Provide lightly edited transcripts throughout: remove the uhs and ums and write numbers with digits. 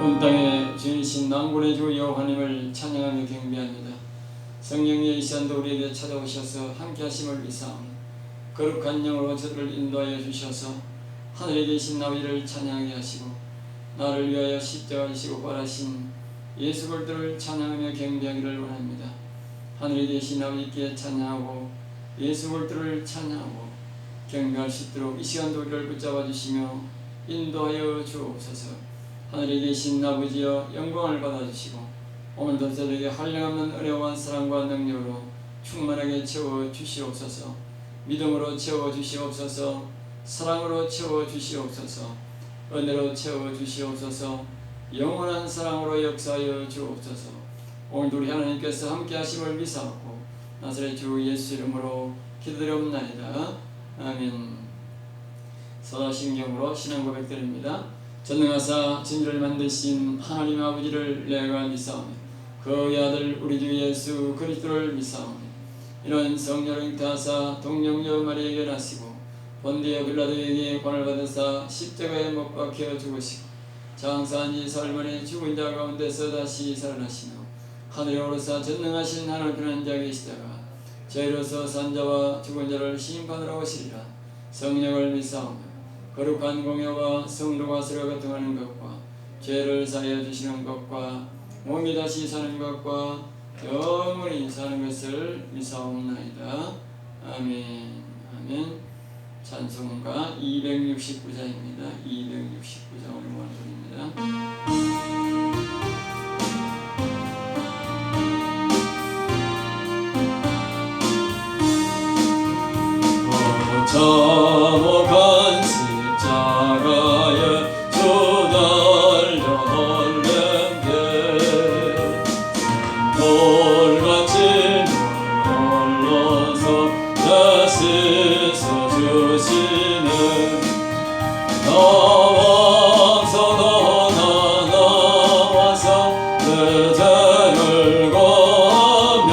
온 땅에 주이신 남군의 주 여호와님을 찬양하며 경배합니다. 성령의 이 시간도 우리에게 찾아오셔서 함께 하심을 믿사오니 거룩한 영으로 저들을 인도하여 주셔서 하늘에 계신 아버지를 찬양하게 하시고 나를 위하여 십자가 지시고 부활하신 예수 그리스도를 찬양하며 경배하기를 원합니다. 하늘에 계신 아버지께 찬양하고 예수 그리스도를 찬양하고 경배할 수 있도록 이 시간도 우리를 붙잡아 주시며 인도하여 주옵소서. 하늘에 계신 아버지여 영광을 받아주시고 오늘도 저에게 한량없는 은혜와 사랑과 능력으로 충만하게 채워주시옵소서. 믿음으로 채워주시옵소서. 사랑으로 채워주시옵소서. 은혜로 채워주시옵소서. 영원한 사랑으로 역사하여 주옵소서. 오늘도 우리 하나님께서 함께 하심을 믿사옵고 나사렛 주 예수 이름으로 기도드리옵나이다. 아멘. 사도신경으로 신앙 고백드립니다. 전능하사 진리를 만드신 하나님 아버지를 내가 믿사오니 그의 아들 우리 주 예수 그리스도를 믿사오니 이런 성령을 잉태하사 동정녀 마리아에게 나시고 본디오 빌라도에게 권을 받으사 십자가에 못 박혀 죽으시고 장사한 지 사흘 만에 죽은 자 가운데서 다시 살아나시며 하늘에 오르사 전능하신 하늘 편한 자 계시다가 저희로서 산 자와 죽은 자를 심판하러 오시리라. 성령을 믿사오며 거룩한 공예와 성도가 서로 교통하는 것과 죄를 사하여 주시는 것과 몸이 다시 사는 것과 영원히 사는 것을 믿사옵나이다. 아멘. 아멘. 찬송가 269장입니다. 269장을 모아드립니다. 참혹한 십자가에 주 달려 흘렸네. 돌같이 물 흘러서 내 씻어 주시는 나와서 나와서 내 죄를 고하며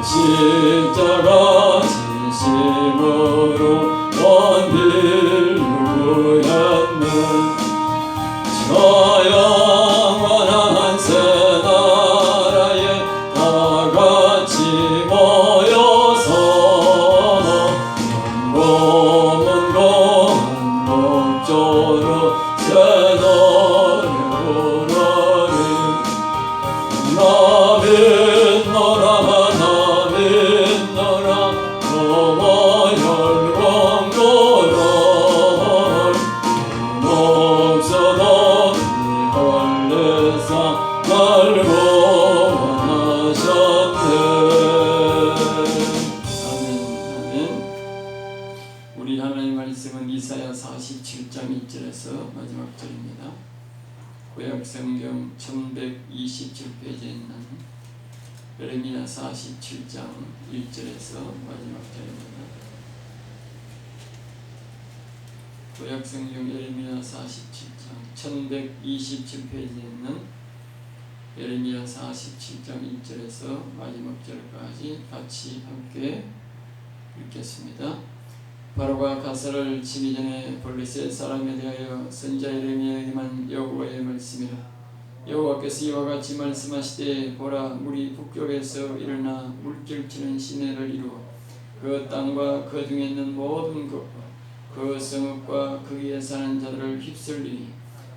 십자가 지심으로 원딜 누구였는 저 영원한 새 나라에 다같이 모여서 먼 목조로 새 노래 부르리. 나 믿노라 우리 하나님 말씀은 이사야 47장 1절에서 마지막 절입니다. 구약성경 1127페이지에 있는 예레미야 47장 1절에서 마지막 절입니다. 구약성경 예레미야 47장 1127페이지에 있는 예레미야 47장 1절에서 마지막 절까지 같이 함께 읽겠습니다. 바로가 가사를 치기 전에 블레셋 사람에 대하여 선지자 예레미야에게만 여호와의 말씀이라. 여호와께서 이와 같이 말씀하시되 보라, 물이 북쪽에서 일어나 물결치는 시내를 이루어 그 땅과 그 중에 있는 모든 것과 그 성읍과 거기에 사는 자들을 휩쓸리니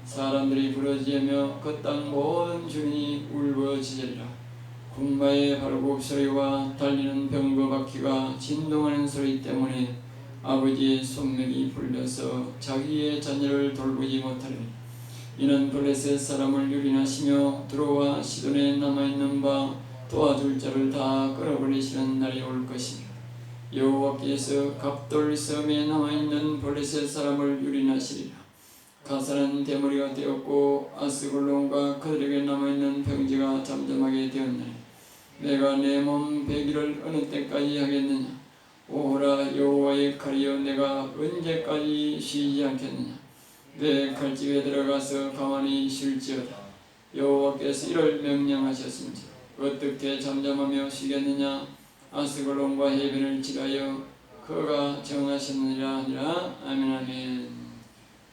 사람들이 부러지며 그 땅 모든 주민이 울부짖으리라. 군마의 발굽 소리와 달리는 병거 바퀴가 진동하는 소리 때문에 아버지의 손맥이 풀려서 자기의 자녀를 돌보지 못하리니 이는 블레셋 사람을 유린하시며 두로와 시돈에 남아있는 바 도와줄 자를 다 끌어버리시는 날이 올 것이며 여호와께서 갑돌 섬에 남아있는 블레셋 사람을 유린하시리라. 가사는 대머리가 되었고 아스글론과 그들에게 남아있는 병지가 잠잠하게 되었나니 내가 내 몸 배기를 어느 때까지 하겠느냐. 오호라 여호와의 칼이여, 내가 언제까지 쉬지 않겠느냐. 내 칼집에 들어가서 가만히 쉴지어다. 여호와께서 이를 명령하셨은지 어떻게 잠잠하며 쉬겠느냐. 아스글론과 해변을 지하여 그가 정하셨느니라 하니라. 아멘 아멘.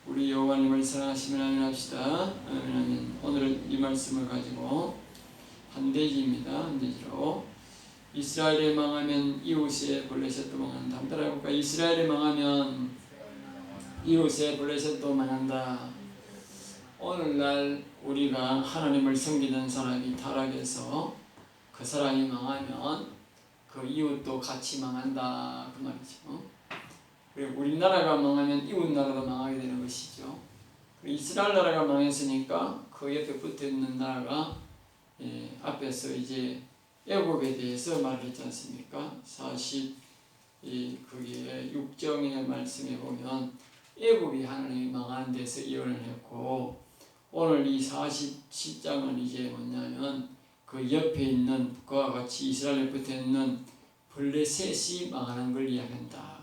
우리 여호와님을 사랑하시면 아멘 합시다. 아멘 아멘. 오늘은 이 말씀을 가지고 한 대지입니다. 한 대지로 이스라엘이 망하면 이웃의 블레셋도 망한다. 한번 따라해볼까? 이스라엘이 망하면 이웃의 블레셋도 망한다. 오늘날 우리가 하나님을 섬기는 사람이 타락해서 그 사람이 망하면 그 이웃도 같이 망한다, 그 말이죠. 그리고 우리나라가 망하면 이웃 나라도 망하게 되는 것이죠. 이스라엘 나라가 망했으니까 그 옆에 붙어 있는 나라가 앞에서 이제 애굽에 대해서 말했지 않습니까? 40 6정의 말씀에 보면 애굽이 하나님이 망한 데서 예언을 했고, 오늘 이 47장은 이제 뭐냐면 그 옆에 있는 그와 같이 이스라엘에 붙어 있는 블레셋이 망하는 걸 이야기한다.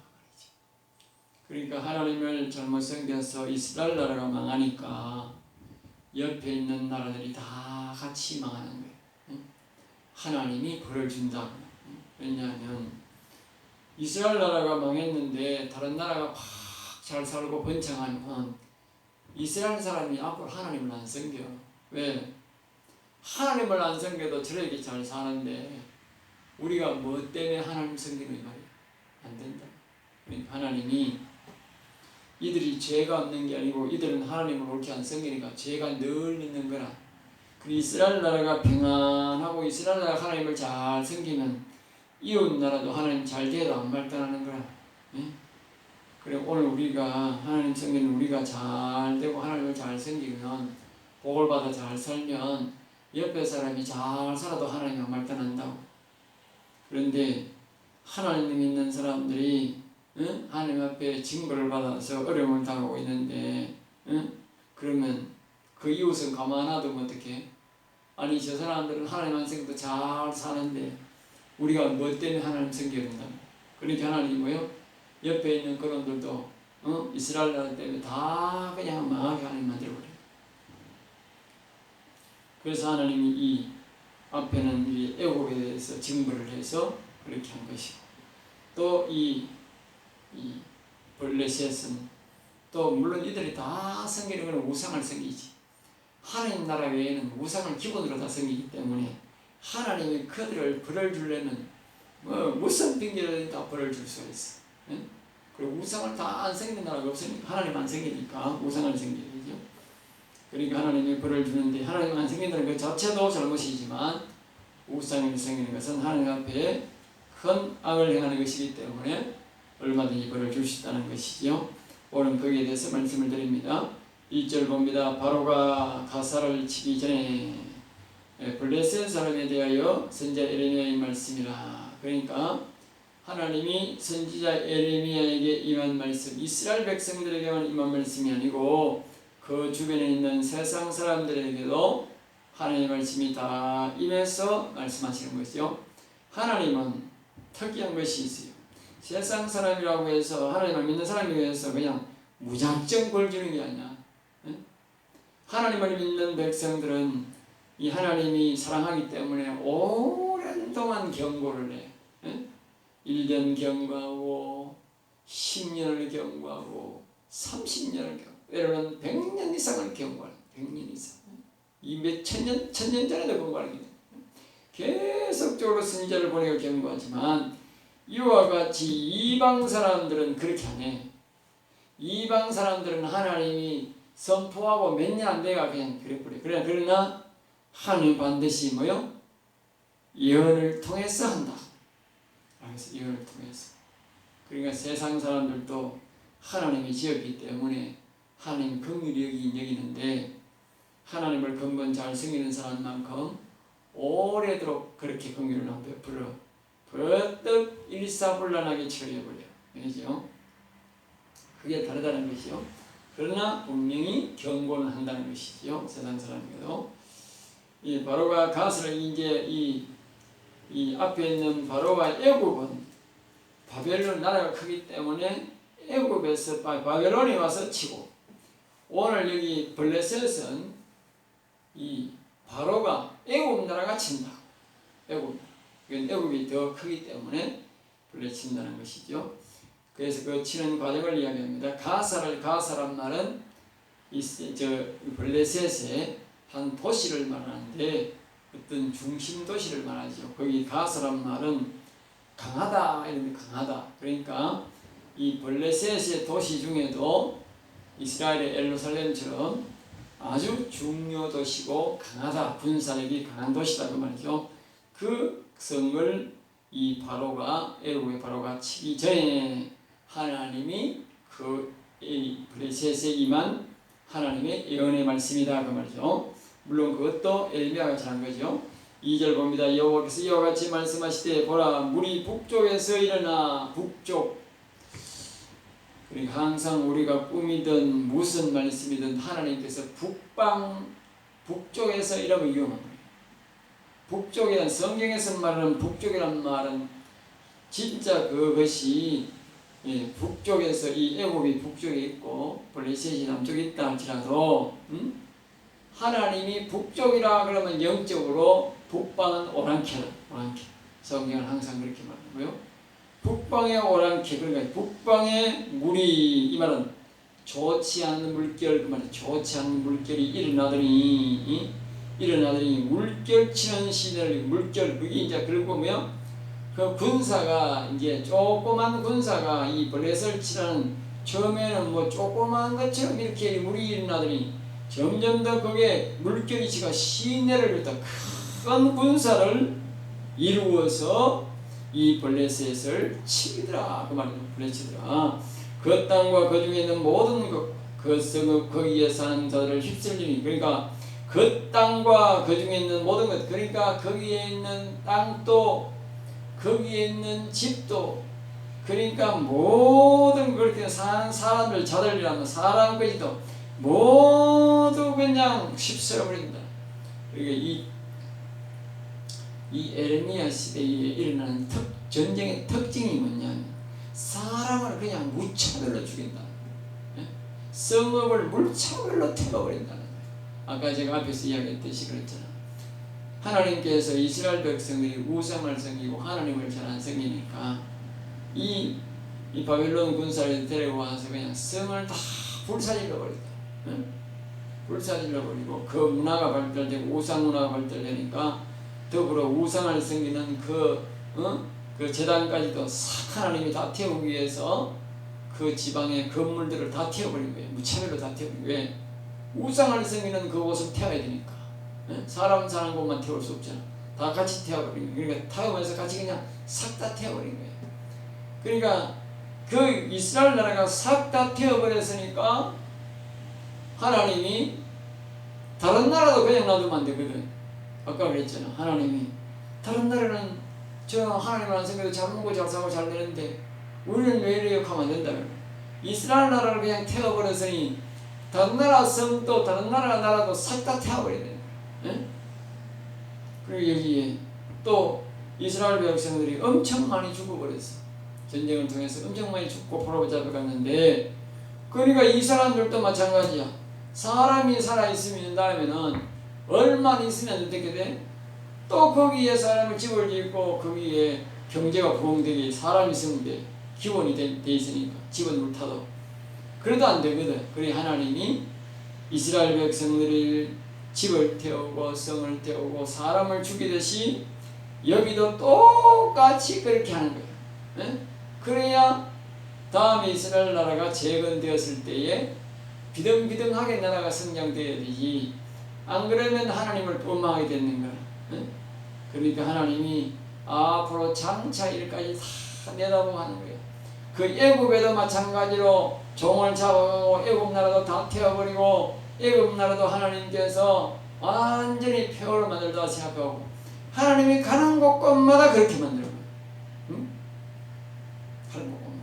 그러니까 하나님을 잘못 섬겨서 이스라엘 나라가 망하니까 옆에 있는 나라들이 다 같이 망하는 거예요. 하나님이 벌을 준다고. 왜냐하면 이스라엘 나라가 망했는데 다른 나라가 막 잘 살고 번창하면 이스라엘 사람이 앞으로 하나님을 안 섬겨. 왜? 하나님을 안 섬겨도 저렇게 잘 사는데 우리가 뭐 때문에 하나님 섬기는 말이야? 안 된다. 그러니까 하나님이 이들이 죄가 없는 게 아니고 이들은 하나님을 옳게 안 섬기니까 죄가 늘 있는 거라. 이스라엘 나라가 평안하고 이스라엘 나라가 하나님을 잘 섬기면 이웃 나라도 하나님 잘 돼도 안 발전하는 거라. 그래 오늘 우리가 하나님 섬기는 우리가 잘 되고 하나님을 잘 섬기면 복을 받아 잘 살면 옆에 사람이 잘 살아도 하나님 안 발전한다고. 그런데 하나님 믿는 사람들이 하나님 앞에 징벌을 받아서 어려움을 당하고 있는데 그러면 그 이웃은 가만 놔두면 어떡해? 아니 저 사람들은 하나님 안 섬기도 잘 사는데 우리가 뭐 때문에 하나님 섬겨야 된다. 그러니까 하나님이 뭐요? 옆에 있는 그런들도 이스라엘 나라 때문에 다 그냥 망하게 하나님 만들어버려요. 그래서 하나님이 이 앞에는 이 애굽에 대해서 징벌을 해서 그렇게 한 것이고, 또 이 블레셋은 또 물론 이들이 다 섬기는 것은 우상을 섬기지, 하나님 나라 외에는 우상을 기본으로 다 섬기기 때문에 하나님이 그들을 벌을 주려면 무슨 핑계를 다 벌을 줄 수가 있어. 그리고 우상을 다 안 섬기는 나라가 없으니까 하나님 안 섬기니까 우상을 섬기죠. 그러니까 하나님이 벌을 주는데 하나님 안 섬긴다는 것 자체도 잘못이지만 우상을 섬기는 것은 하나님 앞에 큰 악을 행하는 것이기 때문에 얼마든지 벌을 줄 수 있다는 것이죠. 오늘 거기에 대해서 말씀을 드립니다. 1절 봅니다. 바로가 가사를 치기 전에 블레셋 사람에 대하여 선지자 예레미야의 말씀이라. 그러니까 하나님이 선지자 예레미야에게 임한 말씀, 이스라엘 백성들에게만 임한 말씀이 아니고 그 주변에 있는 세상 사람들에게도 하나님의 말씀이 다 임해서 말씀하시는 것이죠. 하나님은 특이한 것이 있어요. 세상 사람이라고 해서 하나님을 믿는 사람이라고 해서 그냥 무작정 벌 주는 게 아니야. 하나님을 믿는 백성들은 이 하나님이 사랑하기 때문에 오랜 동안 경고를 해. 1년 경고하고 10년을 경고하고 30년을 경고, 때로는 100년 이상을 경고하는 100년 이상. 이 몇 천년 전에도 경고하는 게 계속적으로 선지자를 보내고 경고하지만 이와 같이 이방 사람들은 그렇게 안 해. 이방 사람들은 하나님이 선포하고 몇 년 안 돼가 그냥 그래버려. 그러나 하나님 반드시 뭐요? 예언을 통해서 한다. 그래서 예언을 통해서. 그러니까 세상 사람들도 하나님이 지었기 때문에 하나님 긍휼히 여기는데 하나님을 근본 잘 섬기는 사람만큼 오래도록 그렇게 긍휼을 베풀어 버뜩 일사불란하게 처리해버려. 그죠? 그게 다르다는 것이요. 그러나 분명히 경고는 한다는 것이죠. 세상 사람에게도. 이 바로가 가스를 이제 이 앞에 있는 바로와 애굽은 바벨론 나라가 크기 때문에 애굽에서 바벨론이 와서 치고, 오늘 여기 블레셋은 이 바로가 애굽 나라가 친다. 애굽이 더 크기 때문에 블레친다는 것이죠. 그래서 그 치는 과정을 이야기합니다. 가사란 말은 블레셋의 한 도시를 말하는데 어떤 중심 도시를 말하죠. 거기 가사란 말은 강하다, 이런 강하다. 그러니까 이 블레셋의 도시 중에도 이스라엘의 예루살렘처럼 아주 중요 도시고 강하다, 군사력이 강한 도시다 그 말이죠. 그 성을 이 애굽의 바로가 치기 전에 하나님이 이 블레셋에 임한 하나님의 예언의 말씀이다 그 말이죠. 물론 그것도 엘미야가 전한 거죠. 2절 봅니다. 여호와께서 이와 같이 말씀하시되 보라, 물이 북쪽에서 일어나 북쪽. 그러니까 항상 우리가 꿈이든 무슨 말씀이든 하나님께서 북쪽에서 이러면 위험한 거예요. 북쪽이란, 성경에서 말하는 북쪽이란 말은 진짜 그것이 북쪽에서 이 애굽이 북쪽에 있고 블레셋이 남쪽에 있다 할지라도 하나님이 북쪽이라 그러면 영적으로 북방은 오랑캐다. 오랑캐. 성경은 항상 그렇게 말하고요. 북방의 오랑캐, 그러니까 북방의 물이, 이 말은 좋지 않은 물결, 그 말은 좋지 않은 물결이 일어나더니 물결 치는 시대를, 물결, 그게 이제 그러고 보면 그 군사가 이제 조그만 군사가 이 블레셋을 치라는, 처음에는 뭐 조그만 것처럼 이렇게 물이 일어나더니 점점 더 그게 물결이 치가 시내를 줬다. 큰 군사를 이루어서 이 블레셋을 치더라 그 말이에요. 블레셋이더라. 그 땅과 그 중에 있는 모든 그 성읍 거기에 사는 자들을 휩쓸리니, 그러니까 그 땅과 그 중에 있는 모든 것, 그러니까 거기에 있는 땅도 거기에 있는 집도, 그러니까 모든 그렇게 사는 사람들, 자들이라면 사람까지도 모두 그냥 휩쓸어버린다. 그러니까 이 에레미야 시대에 일어나는 전쟁의 특징이 뭐냐면 사람을 그냥 무차별로 죽인다. 성읍을 물차별로 태워버린다는 거예요. 아까 제가 앞에서 이야기했듯이 그랬잖아. 하나님께서 이스라엘 백성들이 우상을 섬기고 하나님을 잘 안 섬기니까 이 바벨론 군사를 데려와서 그냥 성을 다 불사질러 버린다. 불사질러 버리고 그 문화가 발달되고 우상 문화가 발달되니까 더불어 우상을 섬기는 그 제단까지도 싹 하나님이 다 태우기 위해서 그 지방의 건물들을 다 태워버린 거예요. 무차별로 다 태워버린 거예요. 왜? 우상을 섬기는 그 곳을 태워야 되니까. 사람 사는 곳만 태울 수 없잖아. 다 같이 태워버린 거예요. 그러니까 태우면서 같이 그냥 싹 다 태워버린 거예요. 그러니까 그 이스라엘 나라가 싹 다 태워버렸으니까 하나님이 다른 나라도 그냥 놔두면 안 되거든. 아까 그랬잖아. 하나님이 다른 나라는 저 하나님을 안 섬겨도 잘 먹고 잘 사고 잘 되는데 우리는 왜 이래요? 하면 안 된다. 이스라엘 나라를 그냥 태워버렸으니 다른 나라 성도 다른 나라도 싹 다 태워버려야 돼. 그리고 여기에 또 이스라엘 백성들이 엄청 많이 죽어버렸어. 전쟁을 통해서 엄청 많이 죽고 포로로 잡혀갔는데 그 그러니까 이 사람들도 마찬가지야. 사람이 살아있으면 다음에는 얼마 있으면 어떻게 돼? 또 거기에 사람을 집을 짓고 거기에 경제가 부흥되게 사람이 있으면 돼. 기본이 돼 있으니까 집은 물타도. 그래도 안 되거든. 그래 하나님이 이스라엘 백성들이 집을 태우고 성을 태우고 사람을 죽이듯이 여기도 똑같이 그렇게 하는 거예요. 네? 그래야 다음에 이스라엘 나라가 재건되었을 때에 비등비등하게 나라가 성장되어야 되지. 안 그러면 하나님을 원망하게 되는 거야. 네? 그러니까 하나님이 앞으로 장차 일까지 다 내다보고 하는 거예요. 그 애굽에도 마찬가지로 종을 잡아가고 애굽 나라도 다 태워버리고 애굽 나라도 하나님께서 완전히 폐허를 만들다 생각하고 하나님이 가는 곳곳마다 그렇게 만드는 거예요. 응? 가는 곳곳마다.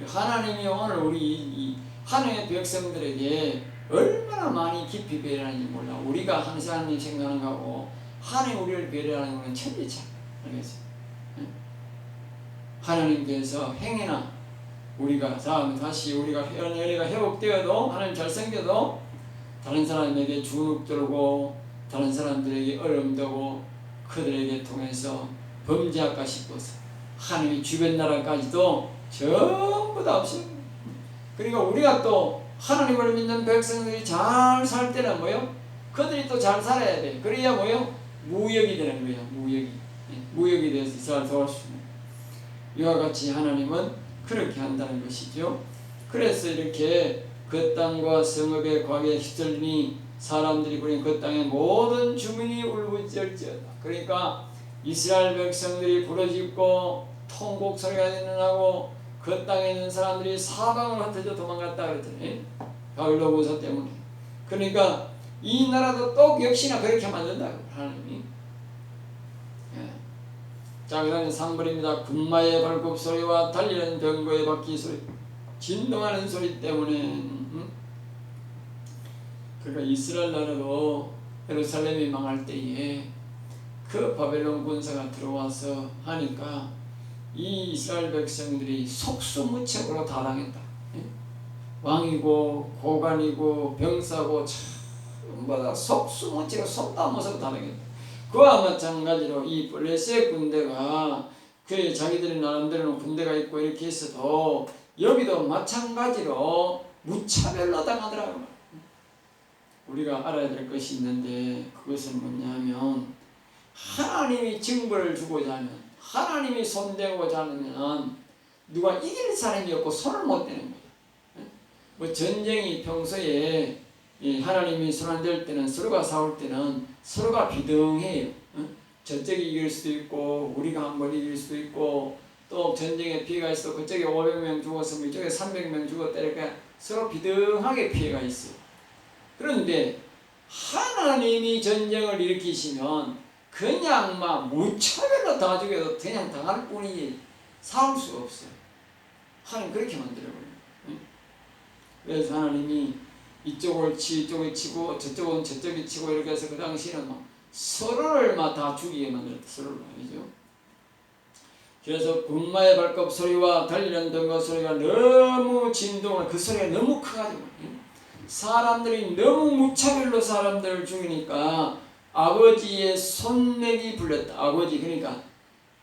하나님이 오늘 우리 이 하나님의 백성들에게 얼마나 많이 깊이 배려하는지 몰라. 우리가 하나님 생각하는 거하고 하나님 우리를 배려하는 것은 천지차. 알겠어요? 응? 하나님께서 행해나 우리가 다시 우리가 회복되어도 하나님 잘생겨도 다른 사람에게 주눅들고 다른 사람들에게 어려움되고 그들에게 통해서 범죄할까 싶어서 하나님의 주변 나라까지도 전부 다 없어요. 그러니까 우리가 또 하나님을 믿는 백성들이 잘 살 때는 뭐요? 그들이 또 잘 살아야 돼. 그래야 뭐요? 무역이 되는 거예요. 무역이 돼서 잘 도울 수 있는. 이와 같이 하나님은 그렇게 한다는 것이죠. 그래서 이렇게 그 땅과 성읍의 광야에 휩쓸리니 사람들이 부린 그 땅의 모든 주민이 울부짖을지어다. 그러니까 이스라엘 백성들이 부르짖고 통곡 소리가 나고 그 땅에 있는 사람들이 사방으로 흩어져 도망갔다 그랬더니 바빌론 군사 때문에. 그러니까 이 나라도 또 역시나 그렇게 만든다고 하나님이. 자, 그 다음에 3번입니다. 군마의 발굽 소리와 달리는 병거의 바퀴 소리, 진동하는 소리 때문에. 그러니까 이스라엘 나라도 예루살렘이 망할 때에 그 바벨론 군사가 들어와서 하니까 이 이스라엘 백성들이 속수무책으로 다 당했다. 왕이고 고관이고 병사고 전부 다 속수무책으로 손도 안 모서고 다 당했다. 그와 마찬가지로 이 블레셋 군대가 그 자기들의 나름대로는 군대가 있고 이렇게 있어도 여기도 마찬가지로 무차별로 당하더라고요. 우리가 알아야 될 것이 있는데 그것은 뭐냐면 하나님이 징벌을 주고자 하면 하나님이 손대고자 하면 누가 이길 사람이 없고 손을 못 대는 거예요. 뭐 전쟁이 평소에 하나님이 손 안 댈 때는 서로가 싸울 때는 서로가 비등해요. 저쪽이 이길 수도 있고 우리가 한번 이길 수도 있고 또 전쟁에 피해가 있어 그쪽에 500명 죽었으면 이쪽에 300명 죽었다 이렇게 서로 비등하게 피해가 있어요. 그런데 하나님이 전쟁을 일으키시면 그냥 막 무차별로 다 죽여도 그냥 당할 뿐이지 싸울 수가 없어요. 하나님 그렇게 만들어버려요. 그래서 하나님이 이쪽을 이쪽에 치고 저쪽은 저쪽에 치고 이렇게 해서 그 당시에는 막 서로를 막 다 죽이게 만들었다. 서로를 말이죠. 그래서 군마의 발굽 소리와 달리는 등거 소리가 너무 진동을 그 소리가 너무 커가지고 사람들이 너무 무차별로 사람들을 죽이니까 아버지의 손맥이 불렸다. 아버지 그러니까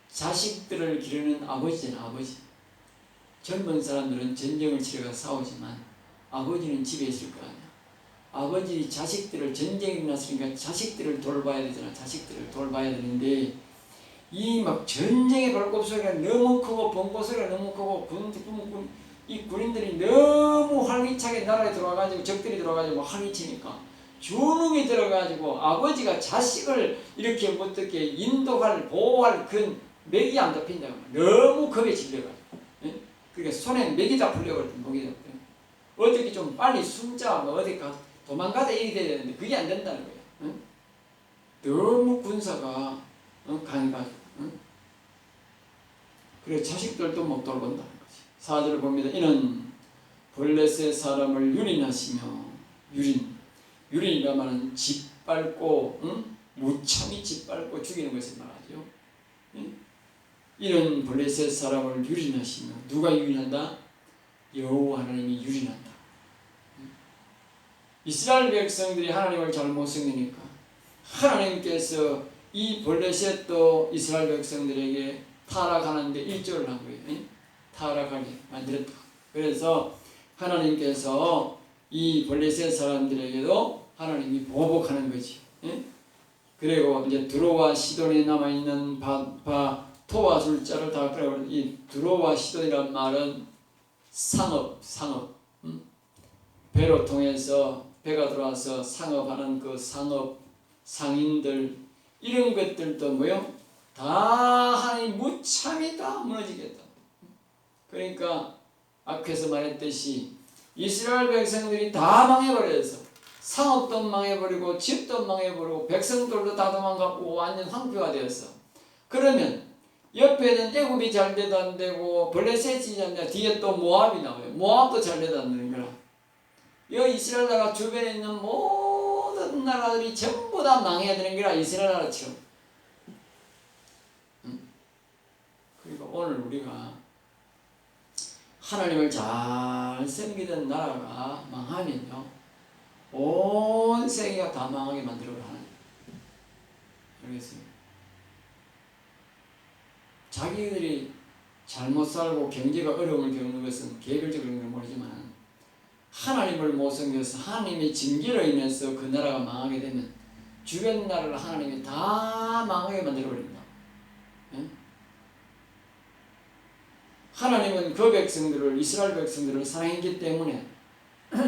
자식들을 기르는 아버지잖아. 아버지. 젊은 사람들은 전쟁을 치러가 싸우지만 아버지는 집에 있을 거 아니야. 아버지 자식들을 전쟁이 났으니까 자식들을 돌봐야 되잖아. 자식들을 돌봐야 되는데 이 막 전쟁의 발굽 소리가 너무 크고 번고 소리가 너무 크고 이 군인들이 너무 활기차게 나라에 들어와가지고 적들이 들어와가지고 활기치니까 주눅이 들어가지고 아버지가 자식을 이렇게 어떻게 인도할 보호할 그 맥이 안 잡힌다고 너무 겁에 질려가지고 그러니까 손에 맥이 다 풀려버렸던 목이 잡혀. 어떻게 좀 빨리 숨자 어디 가 도망가다 이렇게 돼야 되는데 그게 안 된다는 거예요. 너무 군사가 강해가지고 그래서 자식들도 못 돌본다는 거지. 4절을 봅니다. 이는 블레셋 사람을 유린하시며 유린이라 말은 짓밟고 무참히 짓밟고 죽이는 것을 말하죠. 이는 블레셋 사람을 유린하시며 누가 유린한다? 여호와 하나님이 유린한다. 이스라엘 백성들이 하나님을 잘못 섬기니까 하나님께서 이 블레셋도 이스라엘 백성들에게 타락하는데 일조를 한 거예요. 타락하게 만들었다. 그래서 하나님께서 이 블레셋 사람들에게도 하나님이 보복하는 거지. 그리고 이제 드로와 시돈에 남아있는 토와 술자를 다 그래요. 이 드로와 시돈이란 말은 상업. 배로 통해서 배가 들어와서 상업하는 그 상업, 상인들, 이런 것들도 뭐요? 다 하나님 무참히 다 무너지겠다. 그러니까 앞에서 말했듯이 이스라엘 백성들이 다 망해버려서 상업도 망해버리고 집도 망해버리고 백성들도 다 도망가고 완전 황폐가 되었어. 그러면 옆에는 애굽이 잘 돼도 안 되고 블레셋이 잘 되고 뒤에 또 모압이 나와요. 모압도 잘 돼도 안 되는 거라. 이 이스라엘 나라 주변에 있는 모든 나라들이 전부 다 망해야 되는 거라. 이스라엘 나라처럼. 그러니까 오늘 우리가 하나님을 잘 섬기던 나라가 망하면요, 온 세계가 다 망하게 만들어버려. 하나님. 알겠어요? 자기들이 잘못 살고 경제가 어려움을 겪는 것은 개별적으로 그런 건 모르지만 하나님을 못 섬겨서 하나님의 징계로 인해서 그 나라가 망하게 되면 주변 나라를 하나님이 다 망하게 만들어버린다. 하나님은 그 백성들을, 이스라엘 백성들을 사랑했기 때문에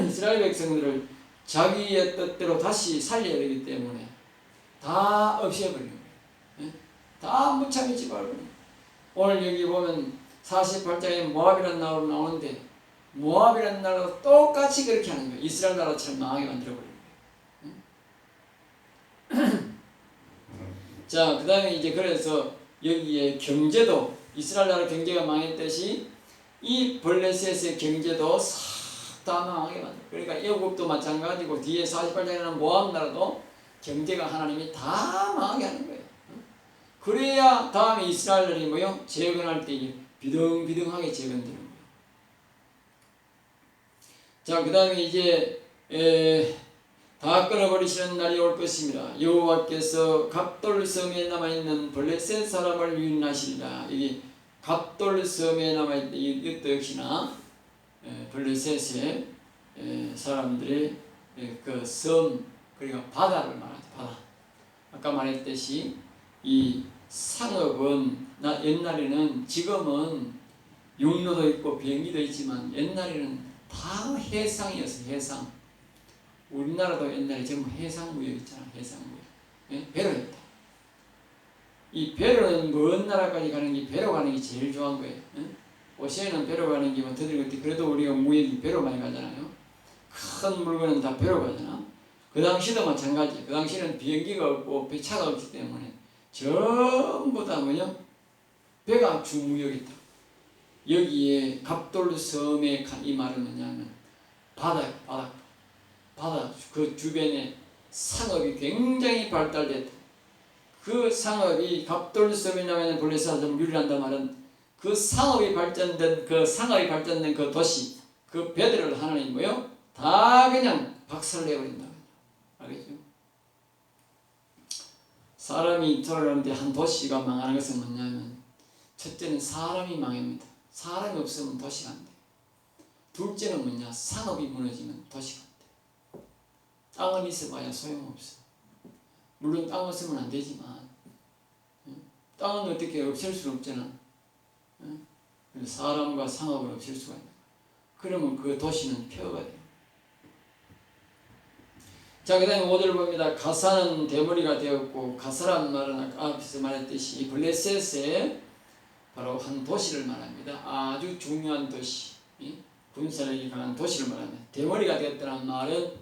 이스라엘 백성들을 자기의 뜻대로 다시 살려야 되기 때문에 다 없애버리는 거예요. 다 무참히 집어버리는 거예요. 오늘 여기 보면 48장에 모압이라는 나라로 나오는데 모압이라는 나라도 똑같이 그렇게 하는 거예요. 이스라엘 나라처럼 망하게 만들어버리는 거예요. 자, 그 다음에 이제 그래서 여기에 경제도 이스라엘 나라 경제가 망했듯이 이 블레셋의 경제도 싹 다 망하게 만들어요. 그러니까 애국도 마찬가지고 뒤에 48장에는 모압 나라도 경제가 하나님이 다 망하게 하는 거예요. 그래야 다음에 이스라엘이 뭐요? 재건할 때 비등비등하게 재건되는 거예요. 자, 그 다음에 이제 다 끊어버리시는 날이 올 것입니다. 여호와께서 갑돌 섬에 남아있는 블레셋 사람을 유인하시리라. 이게 갑돌 섬에 남아있는 이것도 역시나 블레셋의 사람들의 그 섬, 그리고 바다를 말하죠. 바다. 아까 말했듯이 이 상업은 옛날에는, 지금은 육로도 있고 비행기도 있지만 옛날에는 다 해상이었어요. 해상. 우리나라도 옛날에 전부 해상무역 있잖아. 해상무역. 배로 했다. 이 배로는 먼 나라까지 가는 게, 배로 가는 게 제일 좋은 거예요. 오시아는 배로 가는 게 더들 것도, 그래도 우리가 무역이 배로 많이 가잖아요. 큰 물건은 다 배로 가잖아. 그 당시도 마찬가지. 그 당시는 비행기가 없고 배차가 없기 때문에 전부 다 뭐냐? 배가 주무역이다. 여기에 갑돌 섬의 이 말은 뭐냐면 바다 그 주변에 상업이 굉장히 발달됐다. 그 상업이 갑돌 섬에 나면 블레셋을 유리한단 말은 그 상업이 발전된 그 도시, 그 배들을 하나님 뭐요? 다 그냥 박살내버린다. 알겠죠? 사람이 돌아가는데 한 도시가 망하는 것은 뭐냐면, 첫째는 사람이 망합니다. 사람이 없으면 도시가 안 돼. 둘째는 뭐냐? 상업이 무너지면 도시가 안 돼. 땅은 있어봐야 소용없어. 물론 땅 없으면 안 되지만 땅은 어떻게 없앨 수는 없잖아. 사람과 상업을 없앨 수가 있는 거야. 그러면 그 도시는 폐허가 돼요. 자, 그 다음에 5절 봅니다. 가사는 대머리가 되었고, 가사란 말은 앞에서 말했듯이 블레셋의 바로 한 도시를 말합니다. 아주 중요한 도시, 군사력이 강한 도시를 말합니다. 대머리가 되었다는 말은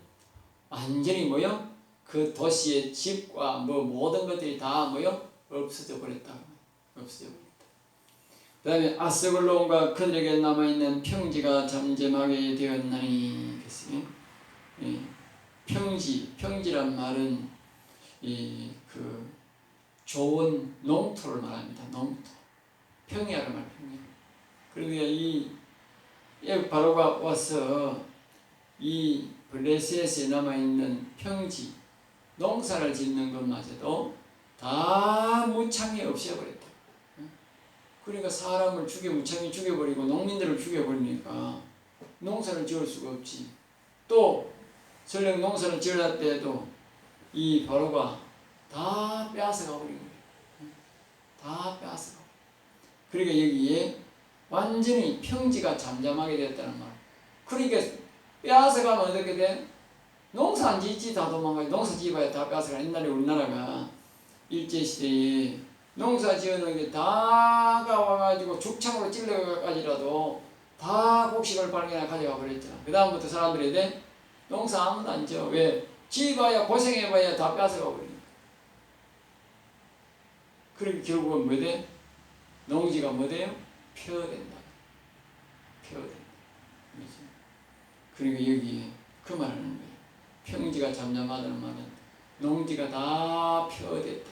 완전히 뭐요? 그 도시의 집과 모든 것들이 다 뭐요? 없어져 버렸다. 없어져 버렸다. 그 다음에 아스글론과 그들에게 남아있는 평지가 잠잠하게 되었나니. 평지란 말은 그 좋은 농토를 말합니다. 농토. 평야를 말합니다. 그러니까 이 바로가 와서 이 블레셋에 남아있는 평지 농사를 짓는 것마저도 다 무창에 없애버렸다. 그러니까 사람을 무창에 죽여버리고 농민들을 죽여버리니까 농사를 지을 수가 없지. 또 설령 농사를 지을 때에도 이 바로가 다 빼앗아가 버린 거예요. 다 빼앗아가. 그러니까 여기에 완전히 평지가 잠잠하게 됐다는 말. 그러니까 빼앗아가면 어떻게 돼? 농사 안 짓지 다 도망가요. 농사 지어봐야 다 빼앗아가. 옛날에 우리나라가 일제시대에 농사 지어놓은 게 다가 와가지고 죽창으로 찔러가지라도 다 곡식을 발견해 가져가 버렸잖아. 그 다음부터 사람들이 돼? 농사 아무도 안 지어. 왜? 지어봐야 고생해봐야 다 뺏어가 버리니까. 그러니까 결국은 뭐 돼? 농지가 뭐 돼요? 폐허된다. 폐허된다. 그러니까 여기에 그 말을 하는 거예요. 평지가 잠잠하다는 말은 농지가 다 폐허됐다.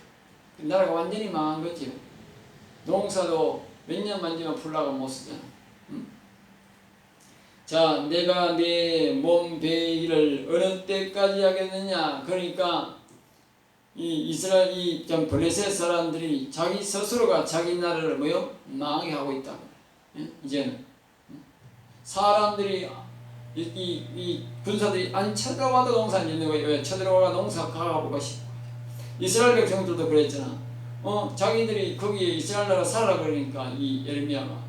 나라가 완전히 망한 거지요. 농사도 몇 년만 지면 풀라가 못 쓰잖아. 응? 자, 내가 내 몸 베기를 어느 때까지 하겠느냐. 그러니까 이 이스라엘 이 블레셋 사람들이 자기 스스로가 자기 나라를 뭐요? 망하게 하고 있다고. 예? 이제는 사람들이 이 군사들이 안 쳐들어와도 농사 안 짓는 거예요. 왜? 쳐들어와 농사 가가보고 싶어. 이스라엘 백성들도 그랬잖아. 자기들이 거기에 이스라엘 나라 살아 그러니까 이 예레미야가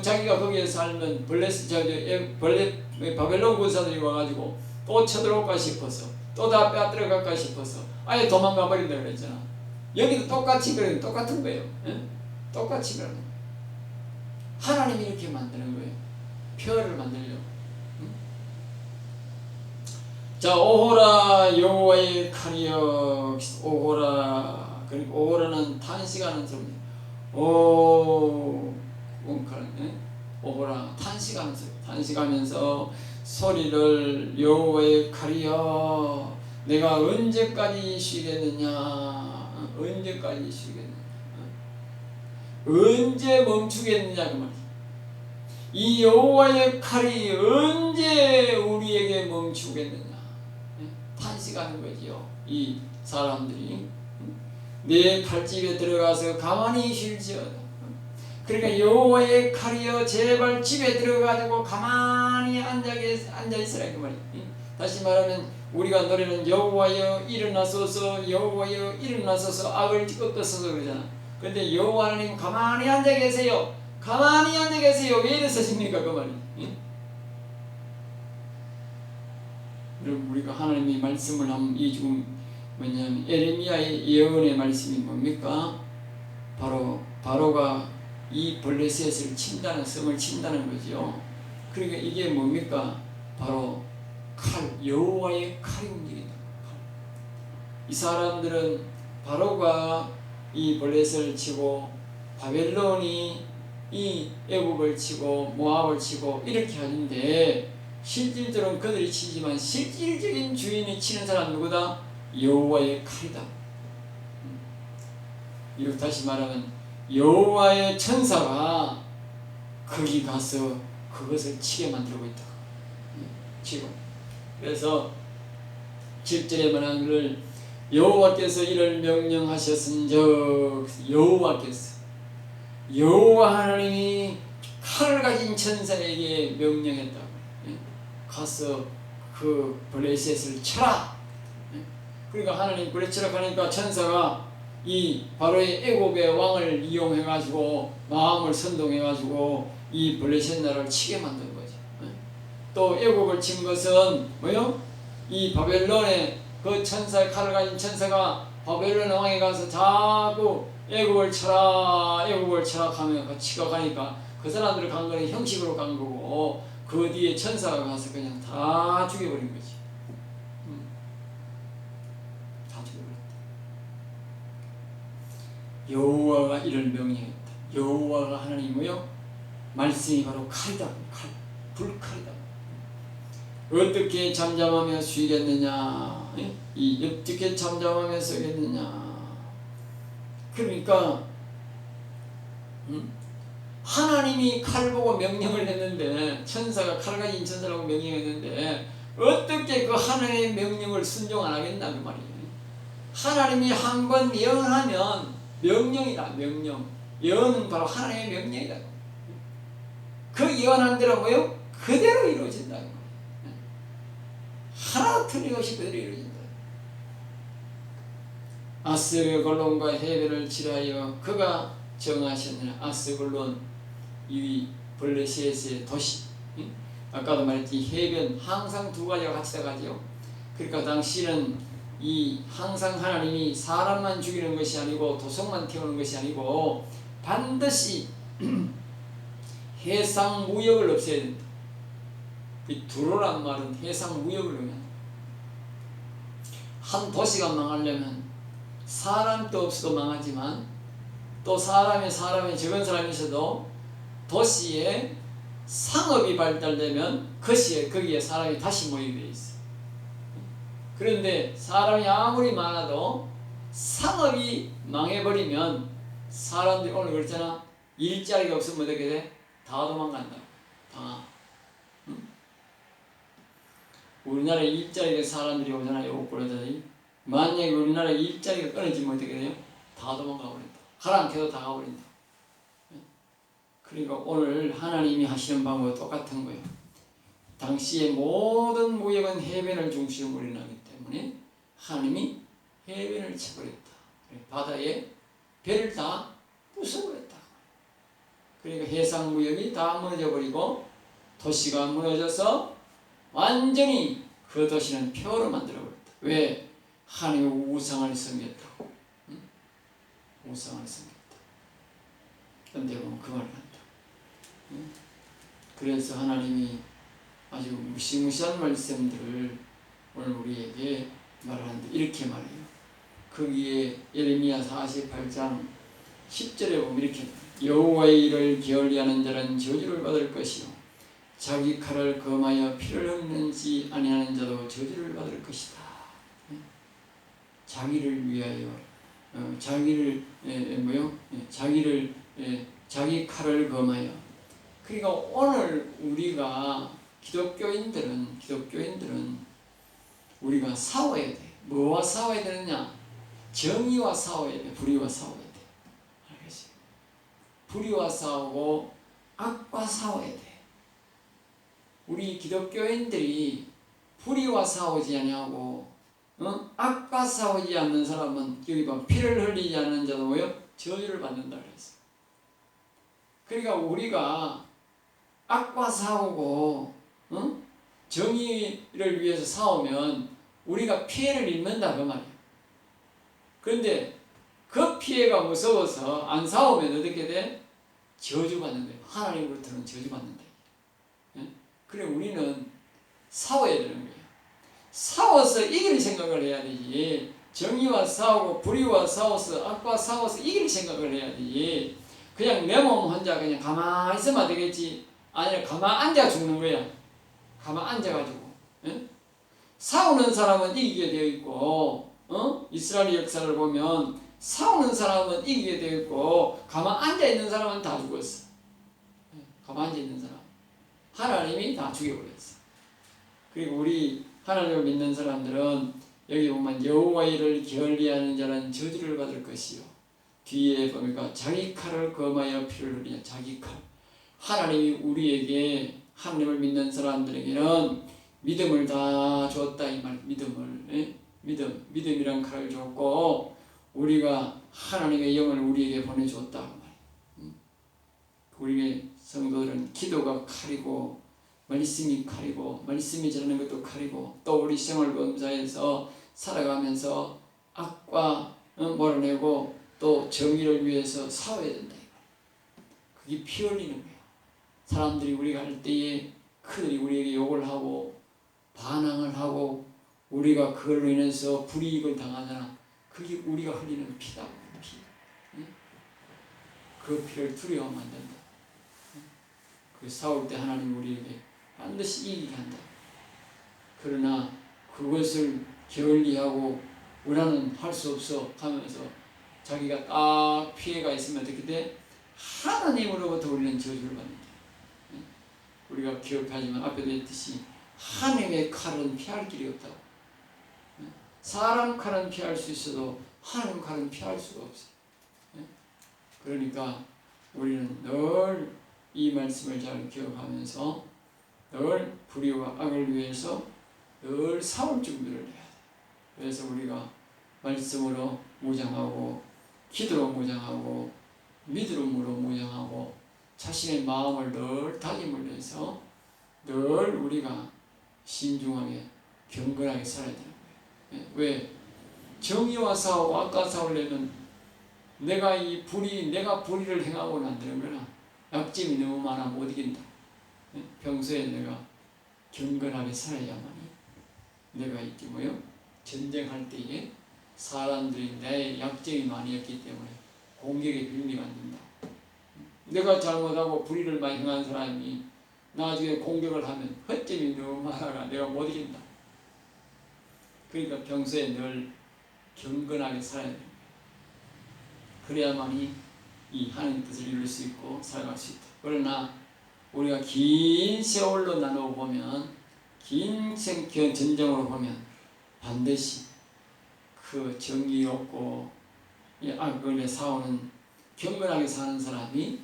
자기가 거기에 살면 바벨론 군사들이 와가지고 또 쳐들어올까 싶어서 또 다 빼앗들어갈까 싶어서 아예 도망가 버린다 그랬잖아. 여기도 똑같이 그래. 똑같은 거예요. 예? 똑같이 그러는 거예요. 하나님이 이렇게 만드는 거예요. 폐허를 만들려고. 응? 자, 오호라 여호와의 칼이여. 오호라. 그러니까 오호라는 탄식하는 소리. 오호라 탄식하는 소리. 탄식하면서 소리를 여호와의 칼이여. 내가 언제까지 쉬겠느냐? 언제까지 쉬겠느냐? 언제 멈추겠느냐 그 말이야. 이 여호와의 칼이 언제 우리에게 멈추겠느냐? 탄식하는 거지요. 이 사람들이 내 칼집에 들어가서 가만히 쉴지어다. 그러니까 여호와의 칼이여 제발 집에 들어가지고 가만히 앉아있으라 그 말이야. 다시 말하면 우리가 노래는 여호와여 일어나소서 여호와여 일어나소서 악을 꺾어서서 그러잖아. 근데 여호와 하나님 가만히 앉아 계세요. 가만히 앉아 계세요. 왜 이러십니까 그 말이. 여러분 우리가 하나님의 말씀을 한번 이 지금 뭐냐면 예레미야의 예언의 말씀이 뭡니까? 바로가 이 블레셋을 친다는 성을 친다는 거죠. 그러니까 이게 뭡니까? 바로 칼, 여호와의 칼이 움직인다. 이 사람들은 바로가 이 블레셋을 치고 바벨론이 이 애굽을 치고 모압을 치고 이렇게 하는데 실질적으로는 그들이 치지만 실질적인 주인이 치는 사람 누구다? 여호와의 칼이다. 이렇게 다시 말하면 여호와의 천사가 거기 가서 그것을 치게 만들고 있다. 치고. 그래서 7절에 말하는 것을 여호와께서 이를 명령하셨은즉 여호와 하나님이 칼을 가진 천사에게 명령했다. 가서 그 블레셋을 쳐라. 그러니까 하나님 그래 치라 하니까 천사가 이 바로의 애굽의 왕을 이용해가지고 마음을 선동해가지고 이 블레셋 나라를 치게 만든 거죠. 또 애굽을 친 것은 뭐요? 이 바벨론의 그 천사의 칼을 가진 천사가 바벨론 왕에 가서 자꾸 애굽을 쳐라 하면 치가 가니까 그 사람들을 간 거는 형식으로 간 거고 그 뒤에 천사가 가서 그냥 다 죽여버린 거지. 다 죽여버렸다. 여호와가 이를 명령했다. 여호와가 하나님이 뭐요? 말씀이 바로 칼이다. 칼, 불칼이다. 어떻게 잠잠하며 쉬겠느냐? 어떻게 잠잠하며 서겠느냐? 그러니까 하나님이 칼 보고 명령을 했는데, 천사가 칼 가진 천사라고 명령했는데 어떻게 그 하나님의 명령을 순종 안 하겠나 그 말이에요. 하나님이 한번 예언하면 명령이다. 명령. 예언은 바로 하나님의 명령이다. 그 예언한 대로 뭐요? 그대로 이루어진다. 하나 틀림없이 그대로 이루어진다. 아스글론과 해변을 칠하여 그가 정하셨느냐. 아스글론, 이 블레셋의 도시. 아까도 말했지, 해변, 항상 두 가지가 같이 나가죠. 그러니까 당시는 이 항상 하나님이 사람만 죽이는 것이 아니고 도성만 태우는 것이 아니고 반드시 해상 무역을 없애야 된다. 이 두로란 말은 해상 무역을 의미한다. 한 도시가 망하려면 사람도 없어도 망하지만 또 사람이 적은 사람이 있어도 도시에 상업이 발달되면 거기에 사람이 다시 모이게 돼 있어. 그런데 사람이 아무리 많아도 상업이 망해버리면 사람들이 오늘 그랬잖아. 일자리가 없으면 어떻게 돼? 다 도망간다. 다. 응? 우리나라에 일자리가 사람들이 오잖아요. 옷벌어들이. 만약에 우리나라에 일자리가 끊어지면 어떻게 돼요? 다 도망가 버린다. 가라앉혀도 다 가버린다. 그러니까 오늘 하나님이 하시는 방법은 똑같은 거예요. 당시의 모든 무역은 해변을 중심으로 일어나기 때문에 하나님이 해변을 쳐버렸다. 바다에 배를 다 부숴버렸다. 그러니까 해상 무역이 다 무너져버리고 도시가 무너져서 완전히 그 도시는 폐허로 만들어버렸다. 왜? 하나님의 우상을 섬겼다고. 응? 우상을 섬겼다. 그런데 보면 그 말을 한다. 응? 그래서 하나님이 아주 무시무시한 말씀들을 오늘 우리에게 말하는데 이렇게 말해요. 거기에 예레미야 48장 10절에 보면 이렇게 여호와의 일을 게을리하는 자는 저주를 받을 것이요 자기 칼을 검하여 피를 흘리는지 아니하는 자도 저주를 받을 것이다. 자기를 위하여 자기 칼을 검하여. 그러니까 오늘 우리가 기독교인들은 우리가 싸워야 돼. 뭐와 싸워야 되느냐? 정의와 싸워야 돼. 불의와 싸워야 돼. 알겠지? 불의와 싸우고 악과 싸워야 돼. 우리 기독교인들이 불의와 싸우지 아니하고 악과 싸우지 않는 사람은 여기 봐 피를 흘리지 않는 자도 뭐요? 저주를 받는다 그랬어. 그러니까 우리가 악과 싸우고 정의를 위해서 싸우면 우리가 피해를 입는다 그 말이야. 그런데 그 피해가 무서워서 안 싸우면 어떻게 돼? 저주받는 거예요. 하나님으로부터는 저주받는다. 그래 우리는 싸워야 되는 거예요. 싸워서 이길 생각을 해야 되지. 정의와 싸우고 불의와 싸워서 악과 싸워서 이길 생각을 해야 되지. 그냥 내 몸 혼자 그냥 가만히 있으면 되겠지. 아니라 가만히 앉아 죽는 거야. 가만히 앉아가지고. 싸우는 사람은 이기게 되어 있고 이스라엘 역사를 보면 싸우는 사람은 이기게 되어 있고 가만히 앉아있는 사람은 다 죽었어. 가만히 앉아있는 사람 하나님이 다 죽여버렸어. 그리고 우리 하나님을 믿는 사람들은 여기 보면 여호와의 일을 게을리하는 자는 저주를 받을 것이요 뒤에 보니까 자기 칼을 검하여 피를 흘리냐. 자기 칼. 하나님이 우리에게 하나님을 믿는 사람들에게는 믿음을 다 줬다 이 말. 믿음이란 칼을 줬고 우리가 하나님의 영을 우리에게 보내줬다 그 말. 우리의 성도들은 기도가 칼이고 말씀이 칼이고 말씀이 전하는 것도 칼이고 또 우리 생활 범사에서 살아가면서 악과 몰아내고 또 정의를 위해서 싸워야 된다. 그게 피 흘리는 거예요. 사람들이 우리가 할 때에 그들이 우리에게 욕을 하고 반항을 하고 우리가 그걸로 인해서 불이익을 당하잖아. 그게 우리가 흘리는 피다. 피. 그 피를 두려워하면 안 된다. 그 싸울 때 하나님 우리에게 반드시 이기게 한다. 그러나 그것을 게을리하고 우리는 할 수 없어 하면서 자기가 딱 피해가 있으면 어떻게 돼? 하나님으로부터 우리는 저주를 받는다. 우리가 기억하지만 앞에도 했듯이 하나님의 칼은 피할 길이 없다고. 사람 칼은 피할 수 있어도 하나님 칼은 피할 수가 없어요. 그러니까 우리는 늘 이 말씀을 잘 기억하면서 늘 불의와 악을 위해서 늘 싸울 준비를 해야 돼요. 그래서 우리가 말씀으로 무장하고 기도로 무장하고 믿음으로 무장하고 자신의 마음을 늘 다짐을 해서 늘 우리가 신중하게 경건하게 살아야 되는 거예요. 왜? 정의와 싸우고 악과 싸우려면 내가 불의를 행하고는 안 되는 거나 약점이 너무 많아 못 이긴다. 평소에 내가 경건하게 살아야만이 내가 있지 뭐요? 전쟁할 때에 사람들이 내 약점이 많이 있기 때문에 공격의 빌미가 안 된다. 내가 잘못하고 불의를 많이 행한 사람이 나중에 공격을 하면 허점이 너무 많아가 내가 못 이긴다. 그러니까 평소에 늘 경건하게 살아야 됩니다. 그래야만이 이 하나님 뜻을 이룰 수 있고 살아갈 수 있다. 그러나 우리가 긴 세월로 나누어 보면 긴 전쟁으로 보면 반드시 그 정의 없고 악을 싸우는 경건하게 사는 사람이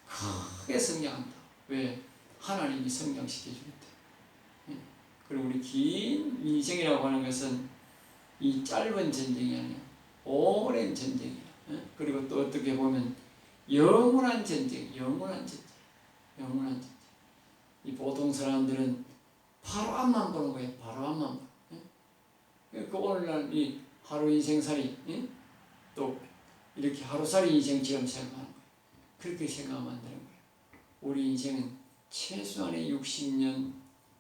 크게 성장한다. 왜? 하나님이 성장시켜줍니다. 그리고 우리 긴 인생이라고 하는 것은 이 짧은 전쟁이 아니야. 오랜 전쟁이야. 그리고 또 어떻게 보면 영원한 전쟁. 이 보통 사람들은 바로 앞만 보는 거예요. 바로 앞만 보는. 그 오늘날 이 하루 인생살이 또 이렇게 하루살이 인생처럼 생각하는 거예요. 그렇게 생각하면 안 되는 거예요. 우리 인생은 최소한의 60년,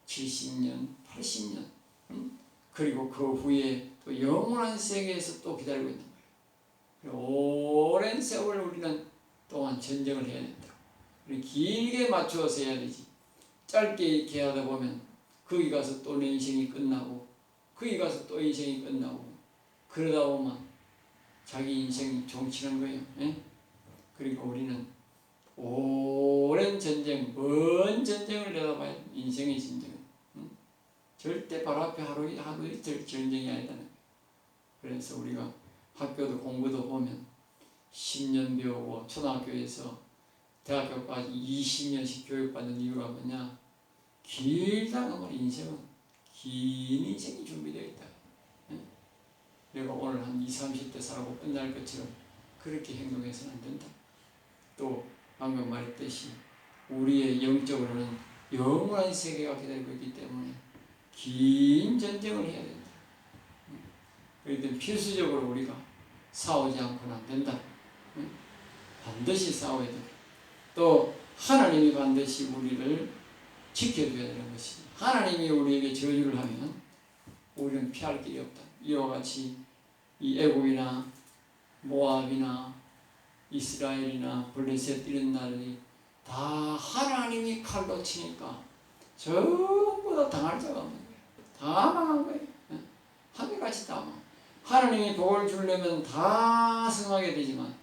70년, 80년 그리고 그 후에 또 영원한 세계에서 또 기다리고 있는 거예요. 오랜 세월 우리는 또한 전쟁을 해야 된다. 우리 길게 맞추어서 해야 되지. 짧게 이렇게 하다 보면 거기 가서 또 내 인생이 끝나고 거기 가서 또 인생이 끝나고 그러다 보면 자기 인생이 종치는 거예요. 그리고 우리는 오랜 전쟁, 먼 전쟁을 내다봐야 인생의 전쟁은 절대 바로 앞에 하루 이틀 전쟁이 아니다는 거예요. 그래서 우리가 학교도 공부도 보면 10년 배우고 초등학교에서 대학교까지 20년씩 교육받는 이유가 뭐냐? 길다는 말 인생은 긴 인생이 준비되어 있다. 내가 오늘 한 20, 30대 살고 끝날 것처럼 그렇게 행동해서는 안 된다. 또 방금 말했듯이 우리의 영적으로는 영원한 세계가 기다리고 있기 때문에 긴 전쟁을 해야 된다. 그렇기 필수적으로 우리가 싸우지 않고는 안 된다. 반드시 싸워야 된다. 또 하나님이 반드시 우리를 지켜줘야 되는 것이 하나님이 우리에게 저주를 하면 우리는 피할 길이 없다. 이와 같이 이 애굽이나 모압이나 이스라엘이나 블레셋 이런 나라들이 다 하나님이 칼로 치니까 전부 다 당할 자가 없는 거예요. 다 망한 거예요. 한결같이 다 망. 하나님이 복을 주려면 다 성하게 되지만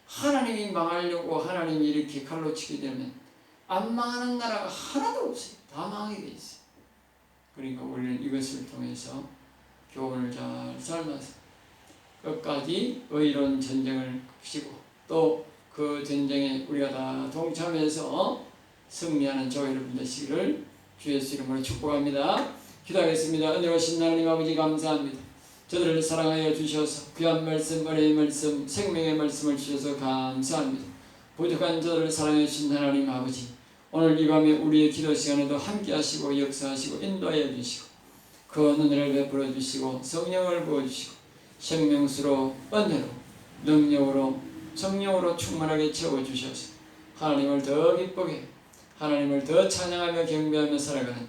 하나님이 망하려고 하나님이 이렇게 칼로 치게 되면 안 망하는 나라가 하나도 없어요. 다 망하게 돼 있어요. 그러니까 우리는 이것을 통해서 교훈을 잘 삶아서 끝까지 의로운 전쟁을 끄시고 또 그 전쟁에 우리가 다 동참해서 승리하는 저와 여러분 되시기를 주 예수 이름으로 축복합니다. 기도하겠습니다. 은혜로우신 하나님 아버지 감사합니다. 저들을 사랑하여 주셔서 귀한 말씀, 은혜의 말씀, 생명의 말씀을 주셔서 감사합니다. 부족한 저들을 사랑해 주신 하나님 아버지, 오늘 이 밤에 우리의 기도 시간에도 함께 하시고 역사하시고 인도하여 주시고 그 은혜를 베풀어 주시고 성령을 부어주시고 생명수로 은혜로 능력으로 성령으로 충만하게 채워주셔서 하나님을 더 기쁘게 하나님을 더 찬양하며 경배하며 살아가는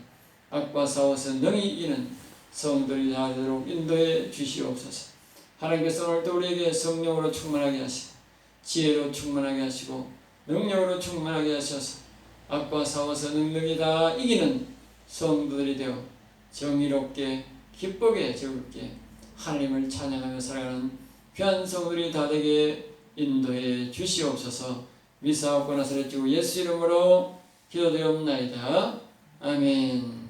악과 싸워서 능히 이기는 성도들이 되도록 인도해 주시옵소서. 하나님께서 오늘도 우리에게 성령으로 충만하게 하시고 지혜로 충만하게 하시고 능력으로 충만하게 하셔서 악과 싸워서 능력이 다 이기는 성도들이 되어 정의롭게 기쁘게 즐겁게 하나님을 찬양하며 살아가는 귀한 성도들이 다 되게 인도해 주시옵소서. 미사옵고 나사렛 주 예수 이름으로 기도되옵나이다. 아멘.